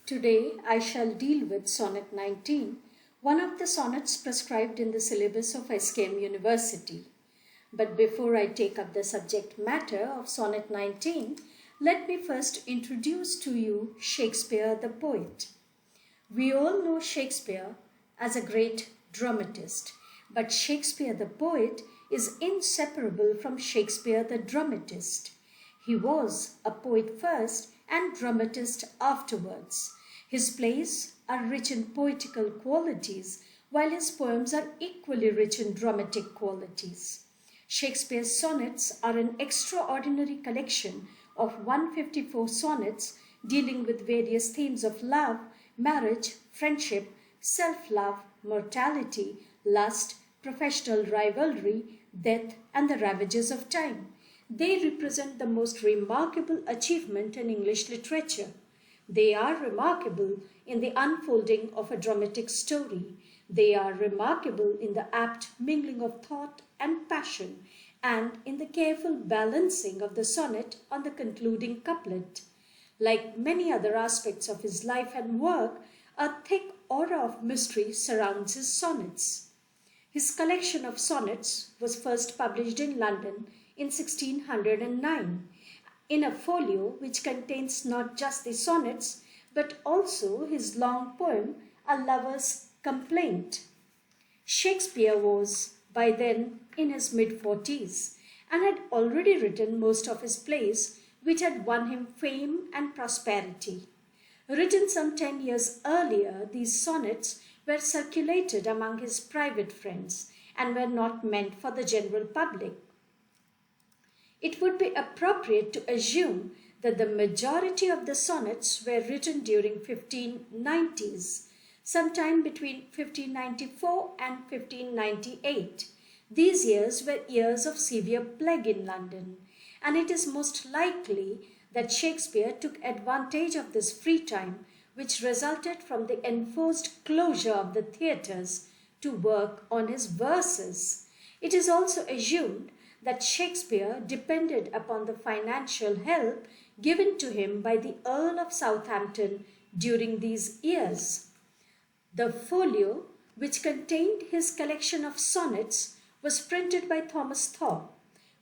Today I shall deal with Sonnet 19, one of the sonnets prescribed in the syllabus of SKM University. But before I take up the subject matter of Sonnet 19, let me first introduce to you Shakespeare the poet. We all know Shakespeare as a great dramatist, but Shakespeare the poet is inseparable from Shakespeare the dramatist. He was a poet first and dramatist afterwards. His plays are rich in poetical qualities, while his poems are equally rich in dramatic qualities. Shakespeare's sonnets are an extraordinary collection of 154 sonnets dealing with various themes of love, marriage, friendship, self-love, mortality, lust, professional rivalry, death, and the ravages of time. They represent the most remarkable achievement in English literature. They are remarkable in the unfolding of a dramatic story. They are remarkable in the apt mingling of thought and passion, and in the careful balancing of the sonnet on the concluding couplet. Like many other aspects of his life and work, a thick aura of mystery surrounds his sonnets. His collection of sonnets was first published in London in 1609, in a folio which contains not just the sonnets, but also his long poem, A Lover's Complaint. Shakespeare was, by then, in his mid-40s, and had already written most of his plays, which had won him fame and prosperity. Written some 10 years earlier, these sonnets were circulated among his private friends and were not meant for the general public. It would be appropriate to assume that the majority of the sonnets were written during 1590s, sometime between 1594 and 1598. These years were years of severe plague in London, and it is most likely that Shakespeare took advantage of this free time, which resulted from the enforced closure of the theatres, to work on his verses. It is also assumed that Shakespeare depended upon the financial help given to him by the Earl of Southampton during these years. The folio, which contained his collection of sonnets, was printed by Thomas Thorpe,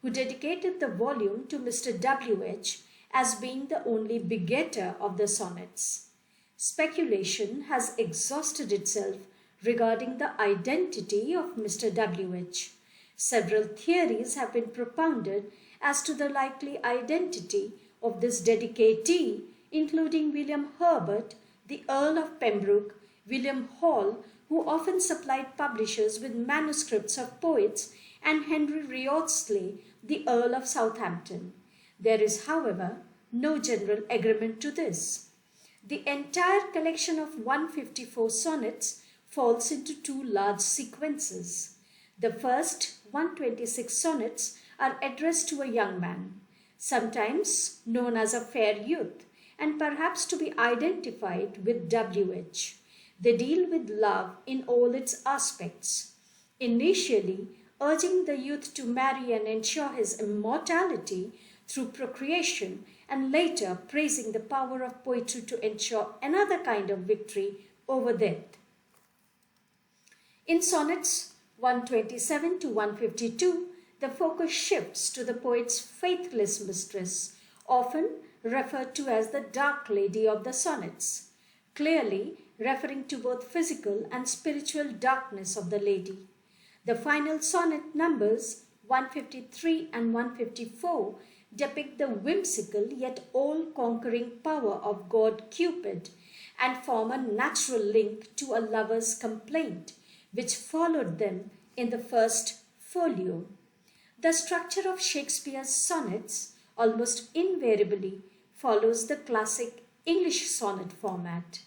who dedicated the volume to Mr. W.H. as being the only begetter of the sonnets. Speculation has exhausted itself regarding the identity of Mr. W.H. Several theories have been propounded as to the likely identity of this dedicatee, including William Herbert, the Earl of Pembroke, William Hall, who often supplied publishers with manuscripts of poets, and Henry Wriothesley, the Earl of Southampton. There is, however, no general agreement to this. The entire collection of 154 sonnets falls into two large sequences. The first 126 sonnets are addressed to a young man, sometimes known as a fair youth, and perhaps to be identified with W.H. They deal with love in all its aspects, initially urging the youth to marry and ensure his immortality through procreation, and later praising the power of poetry to ensure another kind of victory over death. In sonnets 127 to 152, the focus shifts to the poet's faithless mistress, often referred to as the dark lady of the sonnets, clearly referring to both physical and spiritual darkness of the lady. The final sonnet numbers 153 and 154 depict the whimsical yet all-conquering power of god Cupid and form a natural link to A Lover's Complaint, which followed them in the first folio. The structure of Shakespeare's sonnets almost invariably follows the classic English sonnet format.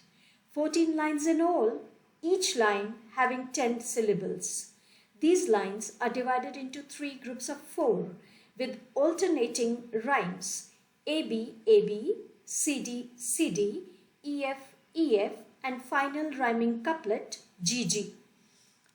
14 lines in all, each line having 10 syllables. These lines are divided into 3 groups of 4, with alternating rhymes AB, AB, CD, CD, EF, EF, and final rhyming couplet GG.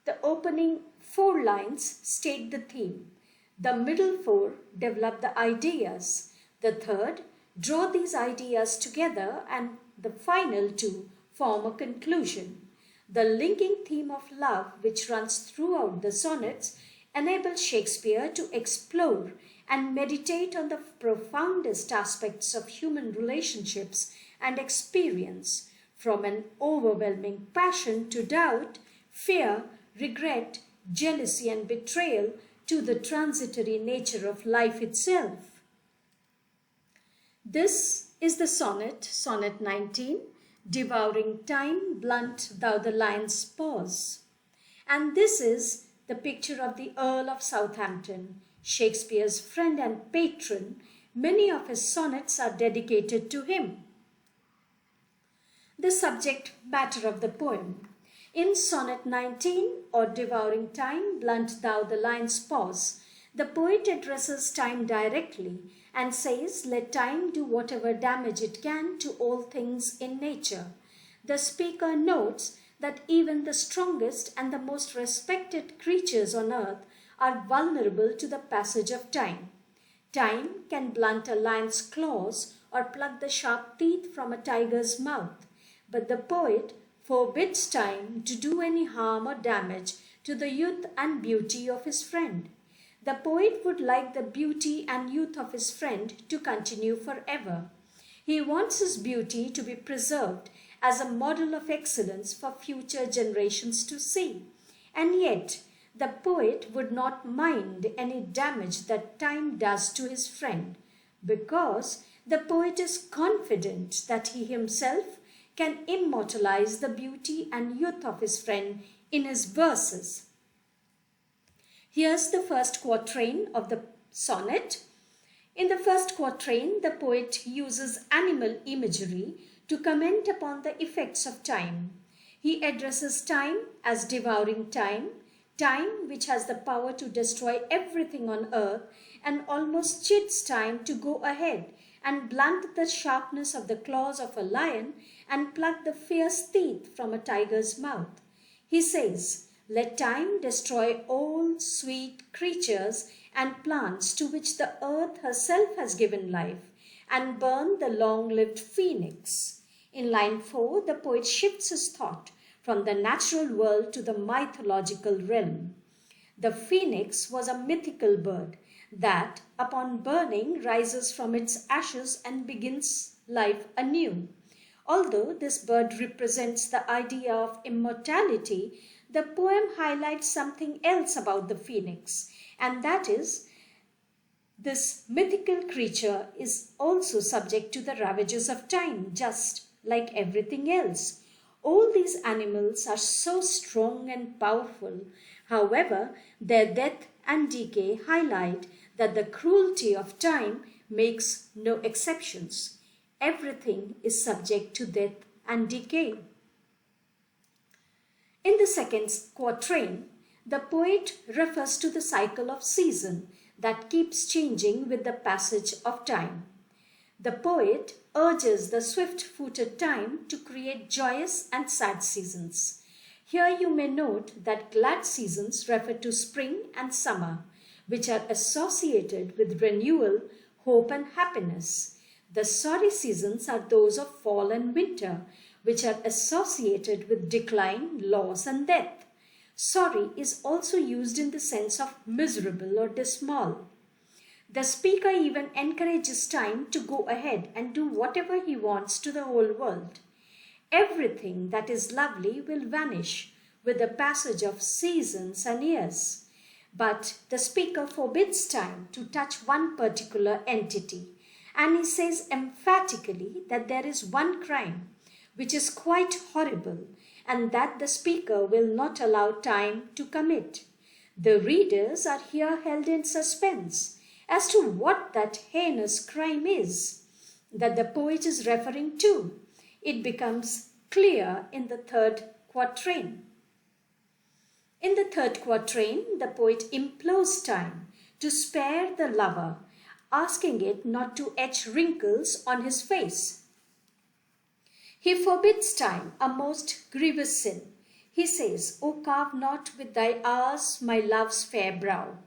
The opening 4 lines state the theme. The middle 4 develop the ideas. The third draw these ideas together and the final two form a conclusion. The linking theme of love, which runs throughout the sonnets, enables Shakespeare to explore and meditate on the profoundest aspects of human relationships and experience, from an overwhelming passion to doubt, fear, regret, jealousy, and betrayal to the transitory nature of life itself. This is the sonnet, Sonnet 19, Devouring Time, Blunt Thou the Lion's Paws. And this is the picture of the Earl of Southampton, Shakespeare's friend and patron. Many of his sonnets are dedicated to him. The subject matter of the poem. In Sonnet 19, or Devouring Time, Blunt Thou the Lion's Paws, the poet addresses time directly and says, let time do whatever damage it can to all things in nature. The speaker notes that even the strongest and the most respected creatures on earth are vulnerable to the passage of time. Time can blunt a lion's claws or pluck the sharp teeth from a tiger's mouth, but the poet forbids time to do any harm or damage to the youth and beauty of his friend. The poet would like the beauty and youth of his friend to continue forever. He wants his beauty to be preserved as a model of excellence for future generations to see. And yet, the poet would not mind any damage that time does to his friend, because the poet is confident that he himself can immortalize the beauty and youth of his friend in his verses. Here's the first quatrain of the sonnet. In the first quatrain, the poet uses animal imagery to comment upon the effects of time. He addresses time as devouring time, time which has the power to destroy everything on earth, and almost chits time to go ahead and blunt the sharpness of the claws of a lion and pluck the fierce teeth from a tiger's mouth. He says, let time destroy all sweet creatures and plants to which the earth herself has given life, and burn the long-lived phoenix. In line 4, the poet shifts his thought from the natural world to the mythological realm. The phoenix was a mythical bird that, upon burning, rises from its ashes and begins life anew. Although this bird represents the idea of immortality, the poem highlights something else about the phoenix, and that is, this mythical creature is also subject to the ravages of time, just like everything else. All these animals are so strong and powerful. However, their death and decay highlight that the cruelty of time makes no exceptions. Everything is subject to death and decay. In the second quatrain, the poet refers to the cycle of season that keeps changing with the passage of time. The poet urges the swift-footed time to create joyous and sad seasons. Here you may note that glad seasons refer to spring and summer, which are associated with renewal, hope, and happiness. The sorry seasons are those of fall and winter, which are associated with decline, loss, and death. Sorry is also used in the sense of miserable or dismal. The speaker even encourages time to go ahead and do whatever he wants to the whole world. Everything that is lovely will vanish with the passage of seasons and years. But the speaker forbids time to touch one particular entity, and he says emphatically that there is one crime which is quite horrible, and that the speaker will not allow time to commit. The readers are here held in suspense as to what that heinous crime is that the poet is referring to. It becomes clear in the third quatrain. In the third quatrain, the poet implores time to spare the lover, asking it not to etch wrinkles on his face. He forbids time, a most grievous sin. He says, O carve not with thy hours my love's fair brow.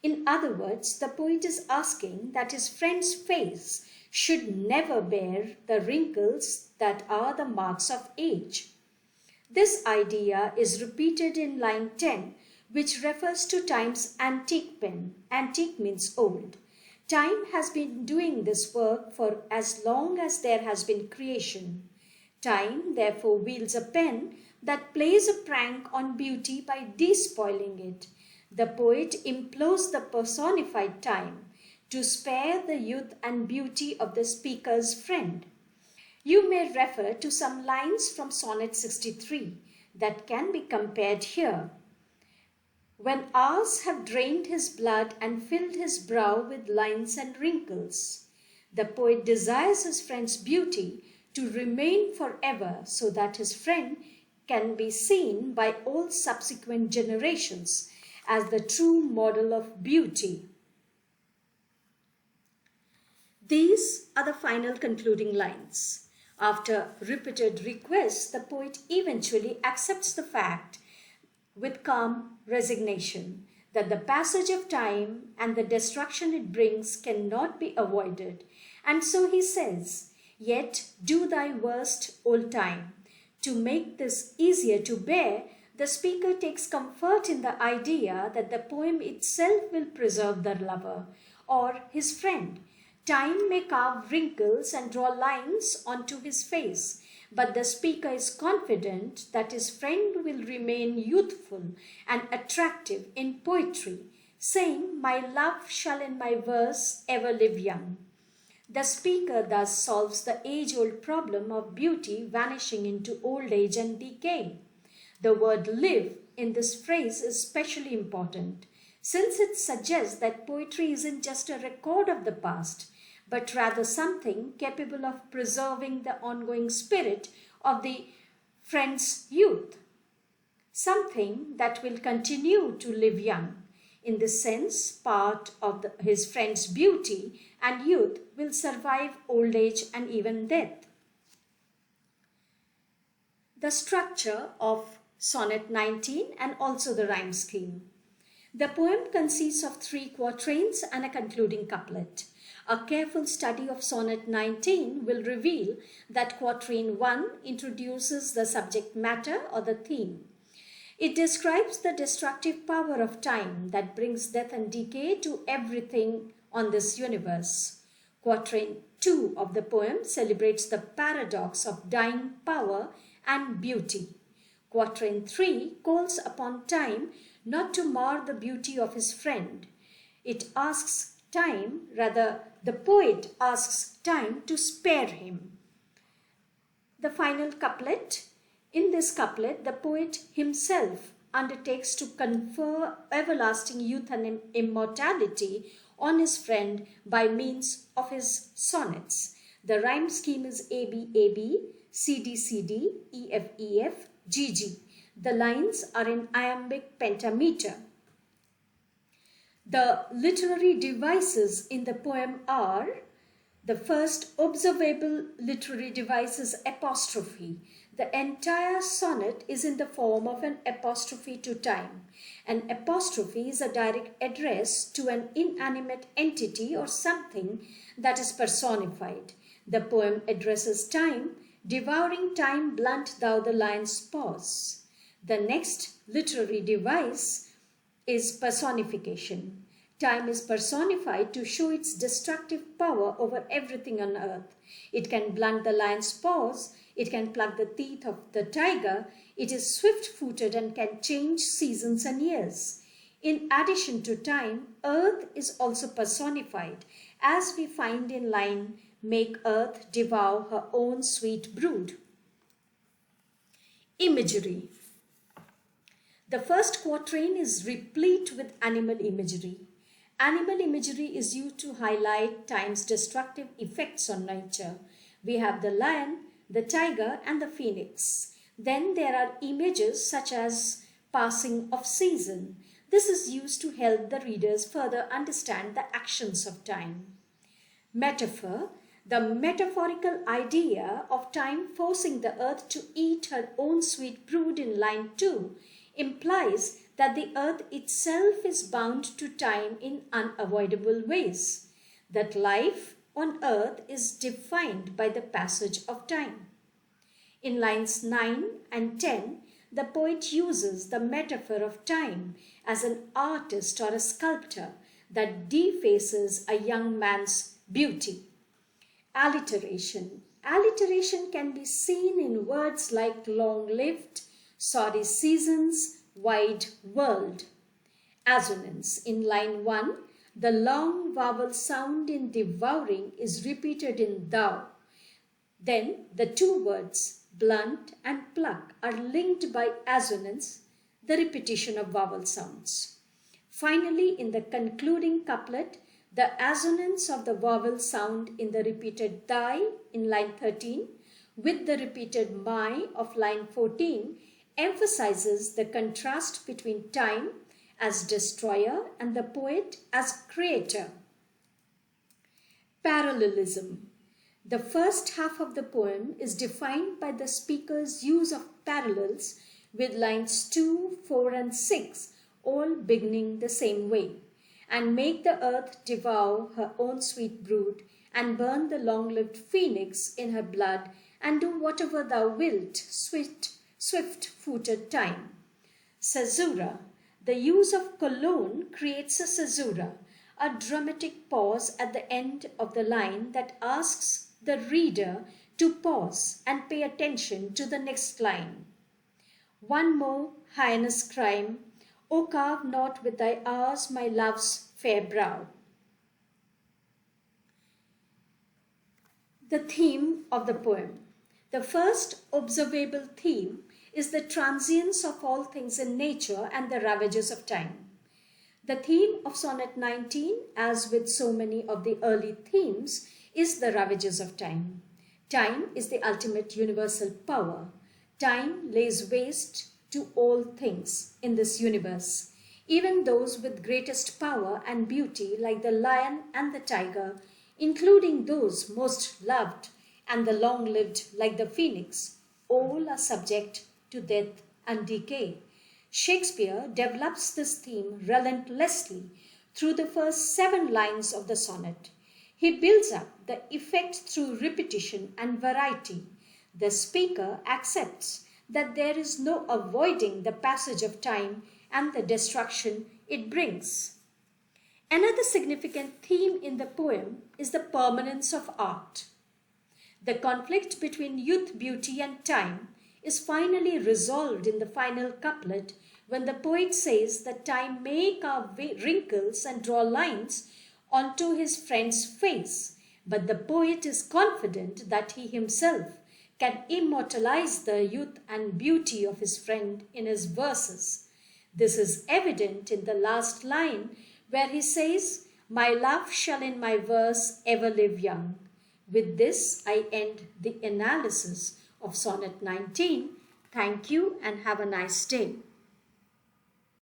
In other words, the poet is asking that his friend's face should never bear the wrinkles that are the marks of age. This idea is repeated in line 10, which refers to time's antique pen. Antique means old. Time has been doing this work for as long as there has been creation. Time, therefore, wields a pen that plays a prank on beauty by despoiling it. The poet implores the personified time to spare the youth and beauty of the speaker's friend. You may refer to some lines from Sonnet 63 that can be compared here. When hours have drained his blood and filled his brow with lines and wrinkles, the poet desires his friend's beauty to remain forever so that his friend can be seen by all subsequent generations as the true model of beauty. These are the final concluding lines. After repeated requests, the poet eventually accepts the fact with calm resignation that the passage of time and the destruction it brings cannot be avoided. And so he says, "Yet do thy worst, old time." To make this easier to bear, the speaker takes comfort in the idea that the poem itself will preserve the lover or his friend. Time may carve wrinkles and draw lines onto his face, but the speaker is confident that his friend will remain youthful and attractive in poetry, saying, "My love shall in my verse ever live young." The speaker thus solves the age-old problem of beauty vanishing into old age and decay. The word "live" in this phrase is especially important, since it suggests that poetry isn't just a record of the past, but rather something capable of preserving the ongoing spirit of the friend's youth, something that will continue to live young. In this sense, part of his friend's beauty and youth will survive old age and even death. The structure of Sonnet 19 and also the rhyme scheme. The poem consists of 3 quatrains and a concluding couplet. A careful study of Sonnet 19 will reveal that Quatrain 1 introduces the subject matter or the theme. It describes the destructive power of time that brings death and decay to everything on this universe. Quatrain 2 of the poem celebrates the paradox of dying power and beauty. Quatrain 3 calls upon time not to mar the beauty of his friend. It asks time, rather, the poet asks time to spare him. The final couplet. In this couplet, the poet himself undertakes to confer everlasting youth and immortality on his friend by means of his sonnets. The rhyme scheme is ABAB, CDCD, EFEF, GG. The lines are in iambic pentameter. The literary devices in the poem are: the first observable literary device is apostrophe. The entire sonnet is in the form of an apostrophe to time. An apostrophe is a direct address to an inanimate entity or something that is personified. The poem addresses time: "Devouring time, blunt thou the lion's paws." The next literary device is personification. Time is personified to show its destructive power over everything on earth. It can blunt the lion's paws, it can pluck the teeth of the tiger, it is swift-footed and can change seasons and years. In addition to time, earth is also personified, as we find in line, "Make earth devour her own sweet brood." Imagery. The first quatrain is replete with animal imagery. Animal imagery is used to highlight time's destructive effects on nature. We have the lion, the tiger, and the phoenix. Then there are images such as passing of season. This is used to help the readers further understand the actions of time. Metaphor. The metaphorical idea of time forcing the earth to eat her own sweet brood in line 2 implies that the earth itself is bound to time in unavoidable ways, that life on earth is defined by the passage of time. In lines 9 and 10, the poet uses the metaphor of time as an artist or a sculptor that defaces a young man's beauty. Alliteration. Alliteration can be seen in words like long-lived, sorry seasons, wide world. Assonance. In line 1, the long vowel sound in devouring is repeated in thou. Then the two words blunt and pluck are linked by assonance, the repetition of vowel sounds. Finally, in the concluding couplet, the assonance of the vowel sound in the repeated thy in line 13 with the repeated my of line 14 emphasizes the contrast between time as destroyer and the poet as creator. Parallelism. The first half of the poem is defined by the speaker's use of parallels with lines 2, 4 and 6 all beginning the same way. And make the earth devour her own sweet brood, and burn the long-lived phoenix in her blood, and do whatever thou wilt, swift-footed time. Caesura. The use of colon creates a caesura, a dramatic pause at the end of the line that asks the reader to pause and pay attention to the next line. One more heinous crime, O carve not with thy hours my love's fair brow. The theme of the poem. The first observable theme is the transience of all things in nature and the ravages of time. The theme of Sonnet 19, as with so many of the early themes, is the ravages of time. Time is the ultimate universal power. Time lays waste to all things in this universe, even those with greatest power and beauty like the lion and the tiger, including those most loved and the long-lived like the phoenix. All are subject to death and decay. Shakespeare develops this theme relentlessly through the first 7 lines of the sonnet. He builds up the effect through repetition and variety. The speaker accepts that there is no avoiding the passage of time and the destruction it brings. Another significant theme in the poem is the permanence of art. The conflict between youth, beauty and time is finally resolved in the final couplet when the poet says that time may carve wrinkles and draw lines onto his friend's face, but the poet is confident that he himself can immortalize the youth and beauty of his friend in his verses. This is evident in the last line where he says, "My love shall in my verse ever live young." With this, I end the analysis of Sonnet 19. Thank you and have a nice day.